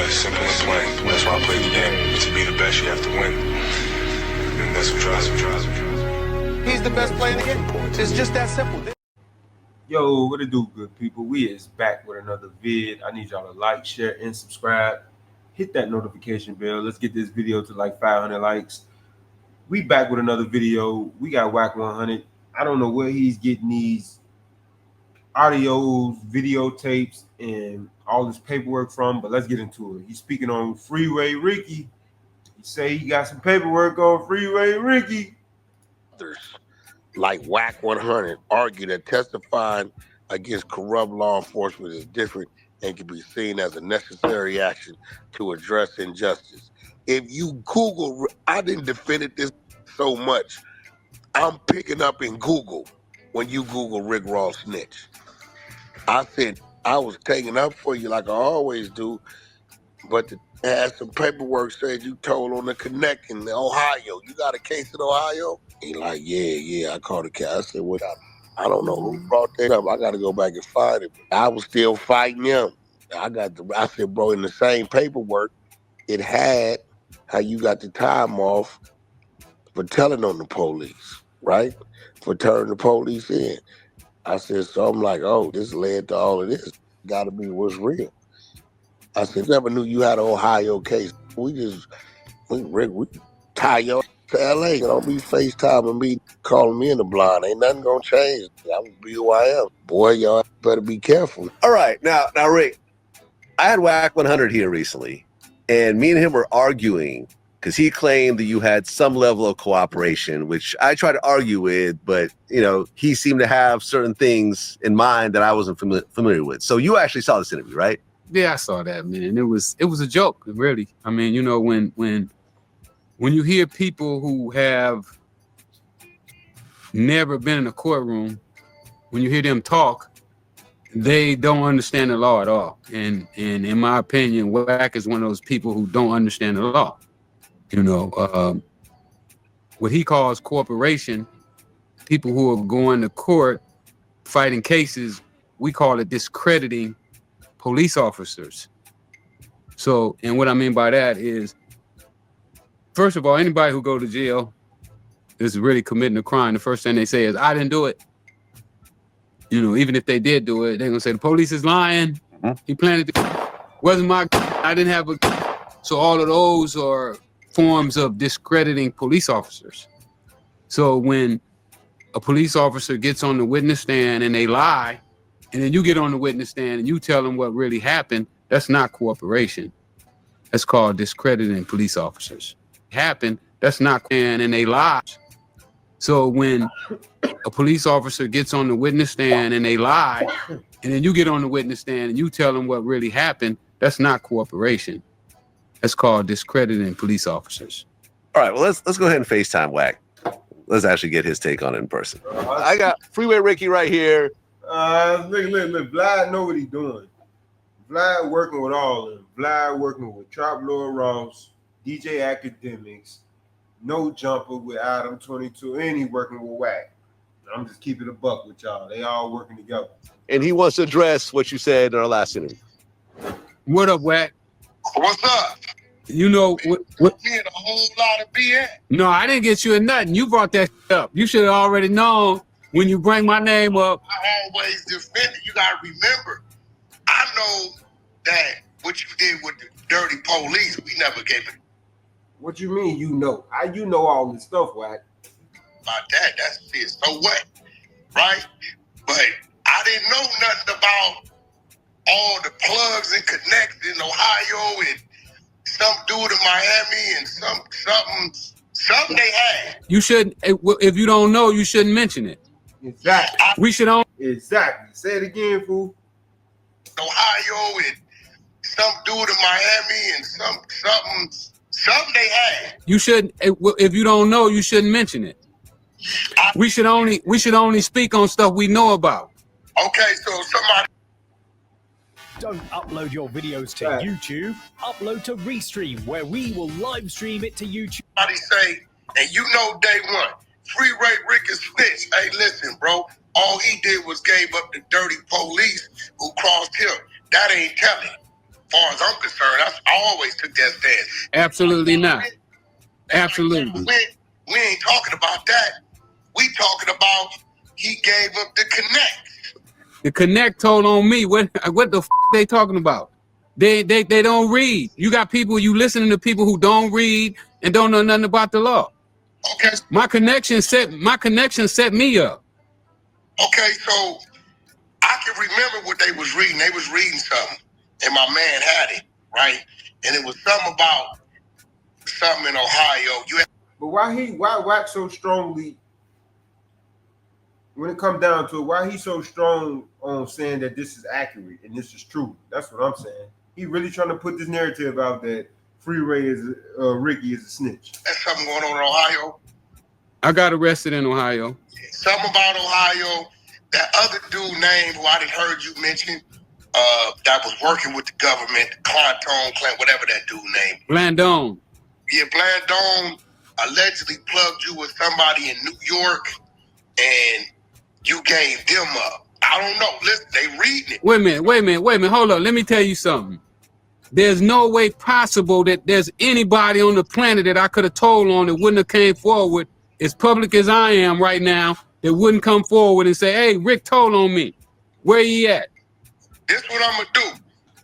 best, simple and plain. That's why I play the game. To be the best, you have to win. And that's what drives me. He's the best player in the game. It's just that simple. Yo, what it do, good people? We is back with another vid. I need y'all to like, share, and subscribe. Hit that notification bell. Let's get this video to like 500 likes. We back with another video. We got Wack 100. I don't know where he's getting these audios, videotapes, and all this paperwork from, but let's get into it. He's speaking on Freeway Ricky. He say he got some paperwork on Freeway Ricky. Others, like Wack 100, argue that testifying against corrupt law enforcement is different and can be seen as a necessary action to address injustice. If you Google, I didn't defend this so much. I'm picking up in Google when you Google Rick Ross Snitch. I said, I was taking up for you like I always do, but to have some paperwork said you told on the connect in Ohio. You got a case in Ohio? He like, yeah, I called a case. I said, what? I don't know who brought that up. I got to go back and find it. I was still fighting him. I said, bro, in the same paperwork, it had how you got the time off for telling on the police, right? For turning the police in. I said, so I'm like, oh, this led to all of this. Got to be what's real. I said, never knew you had an Ohio case. We tie your to LA. Don't be FaceTiming me, calling me in the blind. Ain't nothing gonna change. I'm gonna be who I am. Boy, y'all better be careful. All right, now, Rick, I had Wack 100 here recently, and me and him were arguing because he claimed that you had some level of cooperation, which I tried to argue with, but he seemed to have certain things in mind that I wasn't familiar with. So you actually saw this interview, right? Yeah, I saw that, man. It was a joke, really. I mean, when you hear people who have never been in a courtroom, when you hear them talk, they don't understand the law at all. And in my opinion, Wack is one of those people who don't understand the law. What he calls cooperation, people who are going to court fighting cases, we call it discrediting police officers. So, and what I mean by that is, first of all, anybody who go to jail is really committing a crime. The first thing they say is, I didn't do it. Even if they did do it, they're going to say, the police is lying. He planted wasn't my I didn't have a So all of those are forms of discrediting police officers. So when a police officer gets on the witness stand and they lie, and then you get on the witness stand and you tell them what really happened, that's not cooperation. That's called discrediting police officers. That's not, and they lie. So when a police officer gets on the witness stand and they lie, and then you get on the witness stand and you tell them what really happened, that's not cooperation. That's called discrediting police officers. All right, well, let's go ahead and FaceTime Wack. Let's actually get his take on it in person. I got Freeway Ricky right here. Look, Djvlad know what he's doing. Djvlad working with all of them. Djvlad working with Trap Lord Ross, DJ Academics, No Jumper with Adam 22, and he working with Wack. I'm just keeping a buck with y'all. They all working together. And he wants to address what you said in our last interview. What up, Wack? What's up? What? Me in a whole lot of BS. No, I didn't get you in nothing. You brought that up. You should have already known when you bring my name up. I always defend it. You gotta remember, I know that what you did with the dirty police, we never gave it. What you mean you know? How you know all this stuff, Wack? About that, that's it. So what? Right? But I didn't know nothing about all the plugs and connects in Ohio and some dude in Miami and something they had. You shouldn't, if you don't know, you shouldn't mention it. Exactly. We should own. Exactly. Say it again, fool. Ohio and some dude in Miami and something they had. You shouldn't, if you don't know, you shouldn't mention it. We should only speak on stuff we know about. Okay, so somebody. Don't upload your videos to YouTube. Upload to Restream, where we will live stream it to YouTube. Somebody say, and you know day one, Freeway Ricky Snitch. Hey, listen, bro. All he did was gave up the dirty police who crossed him. That ain't telling. far as I'm concerned, I always took that stance. Absolutely not. Absolutely. We ain't talking about that. We talking about he gave up the connect. The connect told on me. What the f they talking about? They don't read. You got people, you listening to people who don't read and don't know nothing about the law. Okay. My connection set me up. Okay, so I can remember what they was reading. They was reading something, and my man had it, right? And it was something about something in Ohio. But why Wack so strongly, when it comes down to it, why he so strong on saying that this is accurate and this is true? That's what I'm saying. He really trying to put this narrative out that Freeway is Ricky is a snitch. That's something going on in Ohio. I got arrested in Ohio. Something about Ohio. That other dude name who I didn't heard you mention, that was working with the government, Clint, whatever that dude name. Blandone. Yeah, Blandone allegedly plugged you with somebody in New York, and you gave them up. I don't know. Listen, they reading it. Wait a minute. Hold on. Let me tell you something. There's no way possible that there's anybody on the planet that I could have told on that wouldn't have came forward as public as I am right now, that wouldn't come forward and say, hey, Rick told on me. Where he at? This what I'm going to do.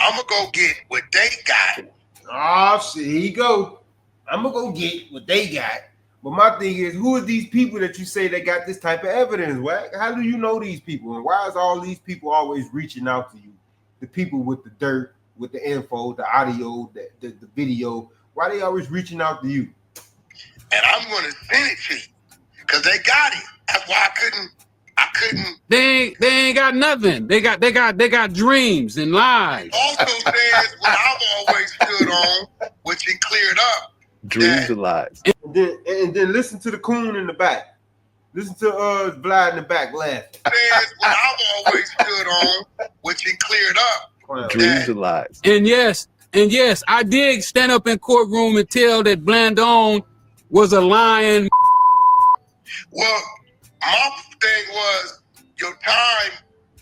I'm going to go get what they got. Oh, shit, here you go. I'm going to go get what they got. But my thing is, who are these people that you say that got this type of evidence, Wack? How do you know these people? And why is all these people always reaching out to you? The people with the dirt, with the info, the audio, the video. Why they always reaching out to you? And I'm going to send it to you because they got it. That's why I couldn't. They ain't got nothing. They got dreams and lies. Also says what I've always stood on, which he cleared up. Dreams and lies. And then listen to the coon in the back. Listen to Djvlad in the back laughing. Says what I've always stood on, which he cleared up. Dreams and lies. And yes, I did stand up in courtroom and tell that Blandone was a lying. Well, my thing was your time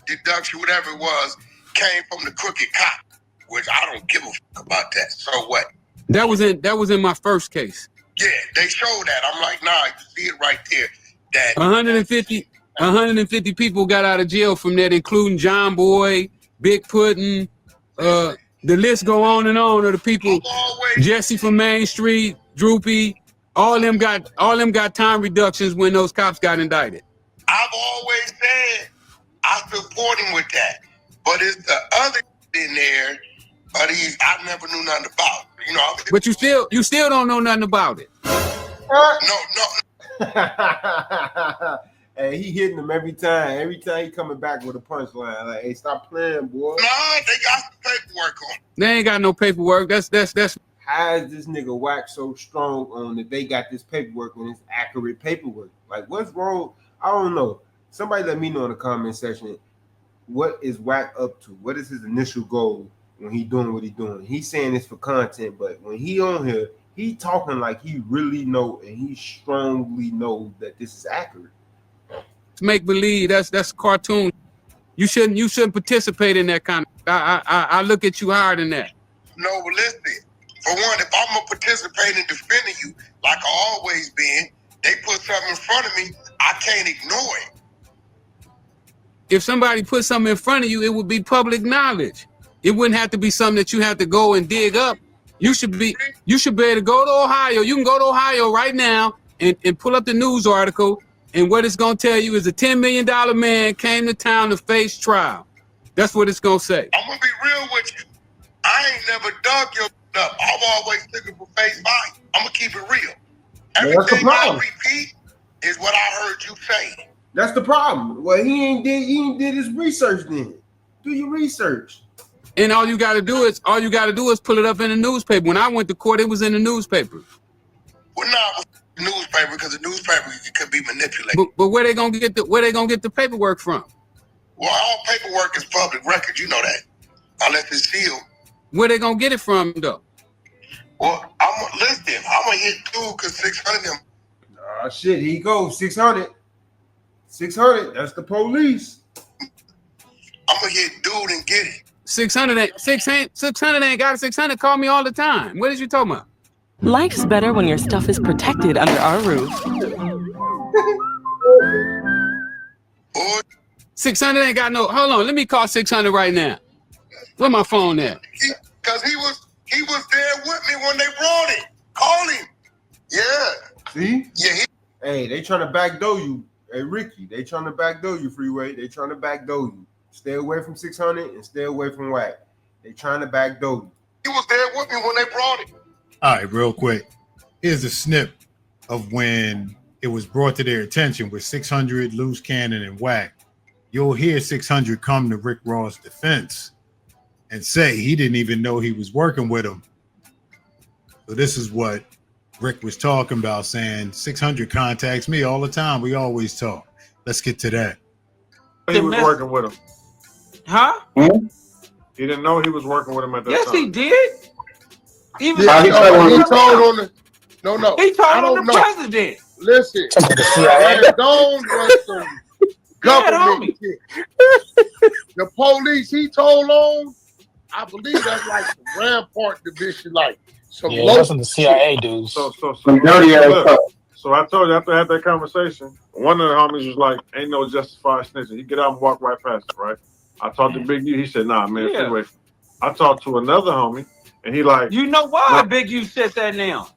deduction, whatever it was, came from the crooked cop, which I don't give a fuck about that. So what? That was in my first case. Yeah, they showed that. I'm like, nah, you see it right there. That 150 people got out of jail from that, including John Boy, Big Puddin', the list go on and on of the people. Jesse from Main Street, Droopy, all them got time reductions when those cops got indicted. I've always said I support him with that, but it's the other in there. These I never knew nothing about. You know. But you still don't know nothing about it. No. Hey, he hitting them every time. Every time he coming back with a punchline. Like, hey, stop playing, boy. Nah, they got some paperwork on. They ain't got no paperwork. That's. How is this nigga Wack so strong on that they got this paperwork and it's accurate paperwork? Like, what's wrong? I don't know. Somebody let me know in the comment section. What is Wack up to? What is his initial goal when he doing what he doing? He's saying it's for content, but when he on here, he talking like he really know and he strongly knows that this is accurate. Make believe. That's cartoon. You shouldn't participate in that kind of. I look at you higher than that. No, but listen. For one, if I'm gonna participate in defending you, like I always been, they put something in front of me, I can't ignore it. If somebody put something in front of you, it would be public knowledge. It wouldn't have to be something that you have to go and dig up. You should be able to go to Ohio. You can go to Ohio right now and pull up the news article, and what it's gonna tell you is a $10 million man came to town to face trial. That's what it's gonna say. I'm gonna be real with you. I ain't never dug your up. I've always took it for face value. I'm gonna keep it real. Everything I repeat is what I heard you say. That's the problem. Well, he ain't did his research then. Do your research. And all you gotta do is pull it up in the newspaper. When I went to court, it was in the newspaper. Well, not the newspaper, because the newspaper could be manipulated. But where they gonna get the paperwork from? Well, all paperwork is public record. You know that, unless it's sealed. Where they gonna get it from though? Well, I'm gonna hit dude because 600 them. Oh shit, here you go. 600. 600. That's the police. I'm gonna hit dude and get it. 600 ain't got it. 600 call me all the time. What is you talking about? Life's better when your stuff is protected under our roof. 600 ain't got no. Hold on, let me call 600 right now. Where my phone at? Because he was there with me when they brought it. Call him. Yeah. See? Yeah. Hey, they trying to backdoor you. Hey, Ricky, they trying to backdoor you, Freeway. They trying to backdoor you. Stay away from 600 and stay away from Wack. They trying to backdoor you. He was there with me when they brought it. All right, real quick. Here's a snip of when it was brought to their attention with 600, Loose Cannon, and Wack. You'll hear 600 come to Rick Ross' defense and say he didn't even know he was working with him. So this is what Rick was talking about, saying 600 contacts me all the time. We always talk. Let's get to that. He was working with him. Huh? He didn't know he was working with him at that Yes, time. he did. Even Yeah, he told on the no. he told on the president. Listen, don't run some government shit. The police he told on, I believe that's like the Rampart division, like some that's the CIA dudes. So I told you after I had that conversation, one of the homies was like, "Ain't no justified snitching." He get out and walk right past it, right? I talked to Big U. He said, "Nah, man, stay away." I talked to another homie, and he like, you know why Big U said that now?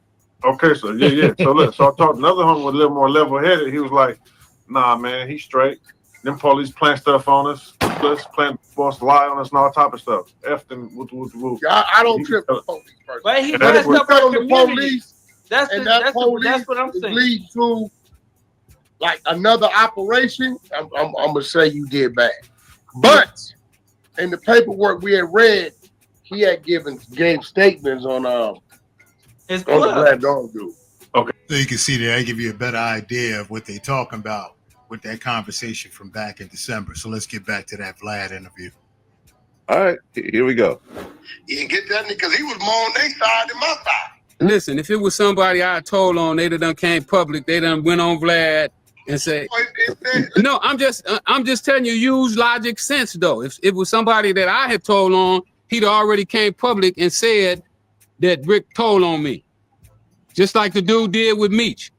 Okay, so yeah. So look, so I talked to another homie with a little more level-headed. He was like, "Nah, man, he's straight. Them police plant stuff on us, plant force lie on us, and all type of stuff. F them, woo. I don't trip the police person. But he messed up on the the police. That's what I'm saying. Lead to like another operation. I'm gonna say you did bad, but in the paperwork we had read, he had gave statements on his on the Black Dog dude. Okay, So you can see that I give you a better idea of what they're talking about with that conversation from back in December. So let's get back to that Vlad interview. All right, here we go. You didn't get that because he was more on their side than my side. Listen, if it was somebody I told on, they done came public. They done went on Vlad and say, no, I'm just telling you, use logic sense though. If it was somebody that I had told on, he'd already came public and said that Rick told on me, just like the dude did with Meech.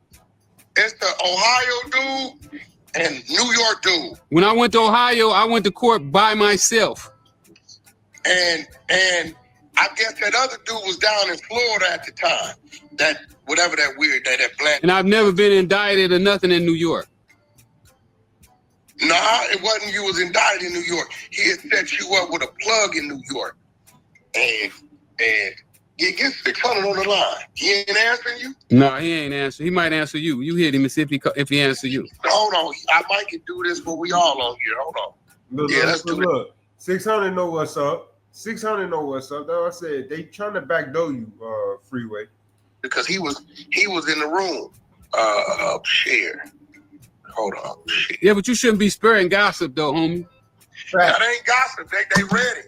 It's the Ohio dude and New York dude. When I went to Ohio, I went to court by myself. And I guess that other dude was down in Florida at the time. That whatever that weird that black. And I've never been indicted or nothing in New York. Nah, it wasn't you was indicted in New York. He had set you up with a plug in New York. And you get 600 on the line. He ain't answering you? No, he ain't answer. He might answer you. You hit him and see if he answer you. Hold on. I might can do this, but we all on here. Hold on. Let's do it. 600 know what's up. 600 know what's up. Though I said they trying to backdoor you, Freeway. Because he was in the room. Share. Hold on. Share. Yeah, but you shouldn't be sparing gossip though, homie. That ain't gossip. They read it.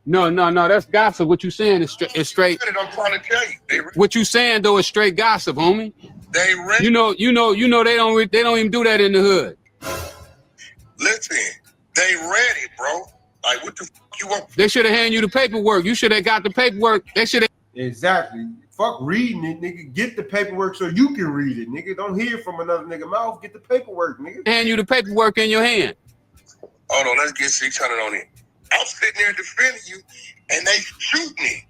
No, that's gossip. What you saying is straight. I'm trying to tell you. What you saying though is straight gossip, homie. They read. You know they don't even do that in the hood. Listen, they read it, bro. Like what the fuck you want? They should have handed you the paperwork. You should have got the paperwork. They should have. Exactly. Fuck reading it, nigga. Get the paperwork so you can read it, nigga. Don't hear from another nigga mouth. Get the paperwork, nigga. Hand you the paperwork in your hand. Hold on, let's get 600 on it. I'm sitting there defending you, and they shoot me.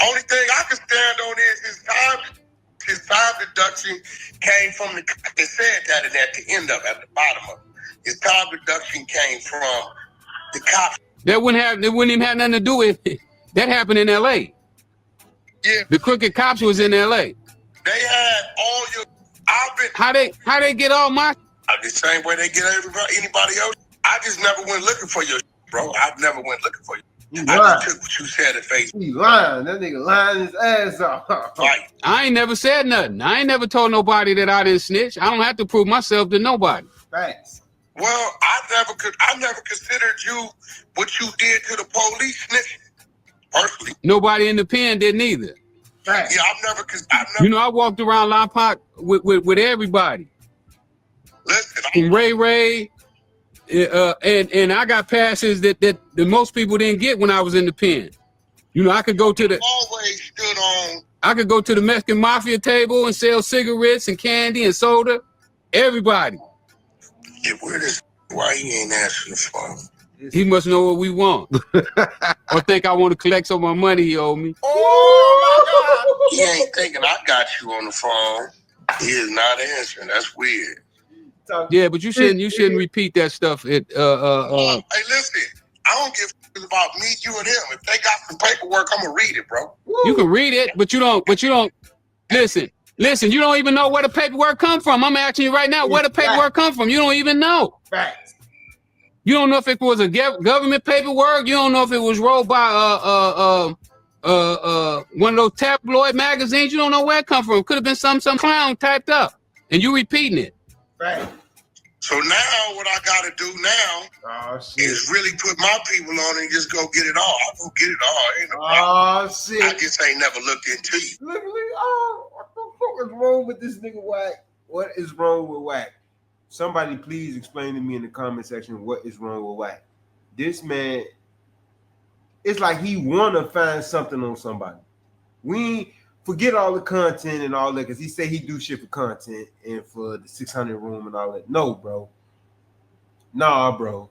Only thing I can stand on is his time deduction came from the. They said that at the end of it, at the bottom of it. His time deduction came from the cops. That wouldn't even have nothing to do with it. That happened in L.A. Yeah. The crooked cops was in L.A. They had all your. How they get all my? The same way they get anybody else. I just never went looking for your bro. I never went looking for you. I just took what you said at face. He lying. That nigga lying his ass off. Right. I ain't never said nothing. I ain't never told nobody that I didn't snitch. I don't have to prove myself to nobody. Facts. Well, I never considered you what you did to the police snitching. Personally. Nobody in the pen didn't either. Facts. Yeah, I've never. You know, I walked around Lompoc with everybody. Listen, from Ray, And I got passes that most people didn't get when I was in the pen. You know, I could go to the always stood on. I could go to the Mexican mafia table and sell cigarettes and candy and soda. Everybody. Yeah, why he ain't answering the phone? He must know what we want. Or think I want to collect some of my money he owed me. Oh my God! He ain't thinking I got you on the phone. He is not answering. That's weird. Yeah, but you shouldn't repeat that stuff. Hey, listen, I don't give about me, you, and him. If they got some paperwork, I'm gonna read it, bro. You can read it, but you don't. Listen. You don't even know where the paperwork come from. I'm asking you right now, where the paperwork come from. You don't even know. Facts. You don't know if it was a government paperwork. You don't know if it was rolled by one of those tabloid magazines. You don't know where it come from. Could have been some clown typed up, and you repeating it. Right. So now what I gotta do now is really put my people on and just go get it all. I'll go get it all. Ain't no problem. Shit. I just ain't never looked into you. Literally, what the fuck is wrong with this nigga Wack? What is wrong with Wack? Somebody please explain to me in the comment section what is wrong with Wack. This man, it's like he wanna find something on somebody. We forget all the content and all that, because he say he do shit for content and for the 600 room and all that. No, bro. Nah, bro.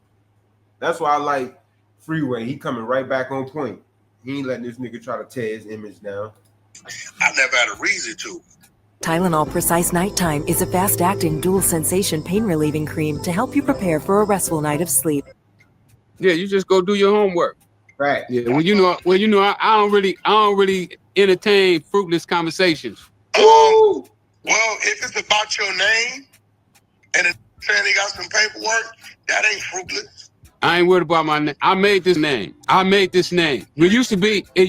That's why I like Freeway. He coming right back on point. He ain't letting this nigga try to tear his image down. I never had a reason to. Tylenol Precise Nighttime is a fast-acting dual sensation pain relieving cream to help you prepare for a restful night of sleep. Yeah, you just go do your homework. Right. Yeah. Well, you know, I don't really entertain fruitless conversations. Well, if it's about your name and it's saying they got some paperwork, that ain't fruitless. I ain't worried about my name. I made this name. It used to be, hey,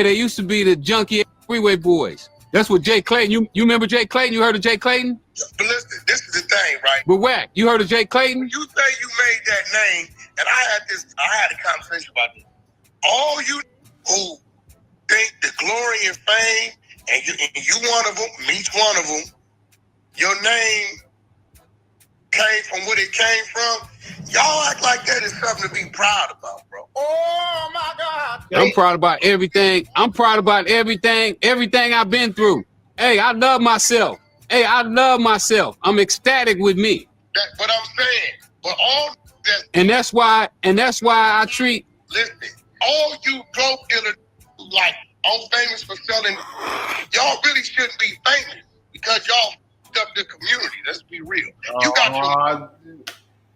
they used to be the junkie Freeway Boys. That's what Jay Clayton, you remember Jay Clayton? You heard of Jay Clayton? But listen, this is the thing, right? But Wack, you heard of Jay Clayton? You say you made that name, and I had a conversation about this. All you who think the glory and fame, and you one of them, me's one of them, your name came from what it came from, y'all act like that is something to be proud about, bro. Oh my God. I'm proud about everything. Everything I've been through. Hey, I love myself. I'm ecstatic with me. That's what I'm saying. But all that, and that's why I treat. Listen, all you dope dealers like all famous for selling, y'all really shouldn't be famous because y'all up the community. Let's be real. You got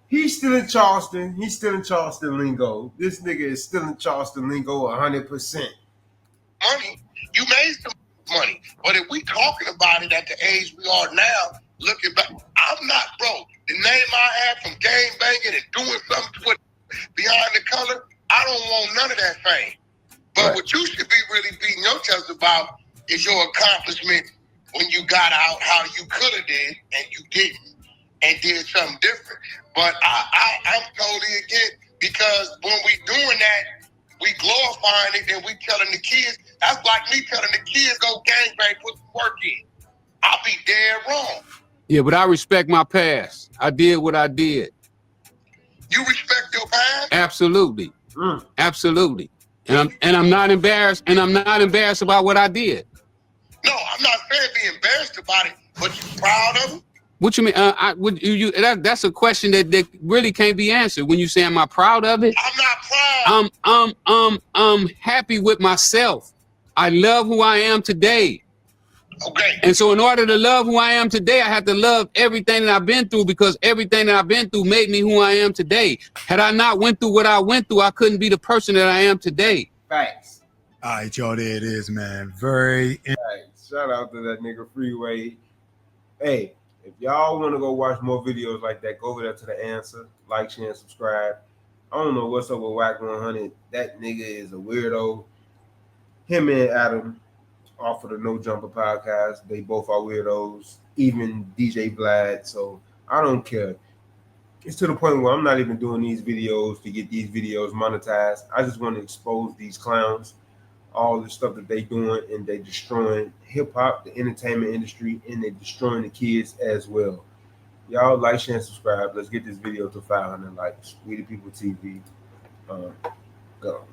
He's still in Charleston. He's still in Charleston lingo. This nigga is still in Charleston lingo 100%. Money. You made some money. But if we talking about it at the age we are now, looking back, I'm not, bro. The name I had from game banging and doing something with behind the color, I don't want none of that fame. But what you should be really beating your chest about is your accomplishment when you got out, how you could have did and you didn't and did something different. But I'm totally against, because when we doing that, we glorifying it and we telling the kids. That's like me telling the kids go gangbang, put some work in. I'll be dead wrong. Yeah, but I respect my past. I did what I did. You respect your past? Absolutely. Absolutely. And I'm not embarrassed. And I'm not embarrassed about what I did. No, I'm not saying be embarrassed about it, but you proud of it? What you mean? That's a question that really can't be answered. When you say, "Am I proud of it?" I'm not proud. I'm happy with myself. I love who I am today. Okay. And so, in order to love who I am today, I have to love everything that I've been through, because everything that I've been through made me who I am today. Had I not went through what I went through, I couldn't be the person that I am today. Thanks. All right, y'all. There it is, man. Very. Shout out to that nigga Freeway. Hey. If y'all want to go watch more videos like that, go over there to The Answer. Like, share, and subscribe. I don't know what's up with Wack 100. That nigga is a weirdo. Him and Adam off of the No Jumper podcast, they both are weirdos. Even Djvlad. So I don't care. It's to the point where I'm not even doing these videos to get these videos monetized. I just want to expose these clowns, all the stuff that they doing, and they destroying hip-hop, the entertainment industry, and they destroying the kids as well. Y'all like, share, and subscribe. Let's get this video to 500 likes. We the People TV. Go.